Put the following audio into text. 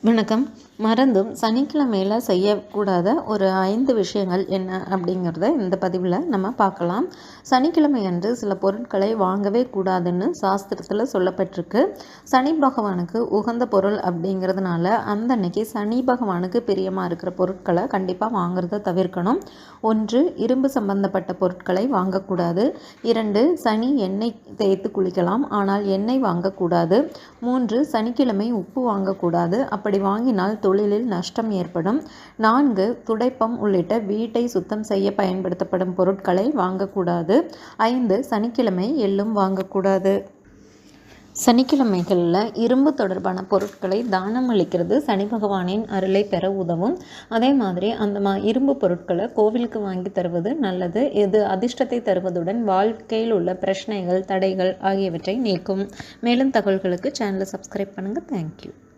வணக்கம். மறந்தும் சனிக்கிழமையில் செய்யக்கூடாத ஒரு 5 விஷயங்கள் என்ன அப்படிங்கிறத இந்த பதிவில் நம்ம பார்க்கலாம். சனிக்கிழமை அன்று சில பொருட்களை வாங்கவே கூடாதுன்னு சாஸ்திரத்தில் சொல்லப்பட்டிருக்கு. சனி பகவானுக்கு உகந்த பொருள் அப்படிங்கிறதுனால அந்த அன்னைக்கு சனி பகவானுக்கு பிரியமாக இருக்கிற பொருட்களை கண்டிப்பாக வாங்குறத தவிர்க்கணும். 1, இரும்பு சம்பந்தப்பட்ட பொருட்களை வாங்கக்கூடாது. 2, சனி எண்ணெய் தேய்த்து குளிக்கலாம், ஆனால் எண்ணெய் வாங்கக்கூடாது. 3, சனிக்கிழமை உப்பு வாங்கக்கூடாது. அப்படி வாங்கினால் தொழிலில் நஷ்டம் ஏற்படும். 4, துடைப்பம் உள்ளிட்ட வீட்டை சுத்தம் செய்ய பயன்படுத்தப்படும் பொருட்களை வாங்கக்கூடாது. 5, சனிக்கிழமை எள்ளும் வாங்கக்கூடாது. சனிக்கிழமைகளில் இரும்பு தொடர்பான பொருட்களை தானம் அளிக்கிறது சனி பகவானின் அருளை பெற உதவும். அதே மாதிரி அந்த இரும்பு பொருட்களை கோவிலுக்கு வாங்கி தருவது நல்லது. இது அதிர்ஷ்டத்தை தருவதுடன் வாழ்க்கையில் உள்ள பிரச்சனைகள், தடைகள் ஆகியவற்றை நீக்கும். மேலும் தகவல்களுக்கு சேனலை சப்ஸ்கிரைப் பண்ணுங்கள். தேங்க்யூ.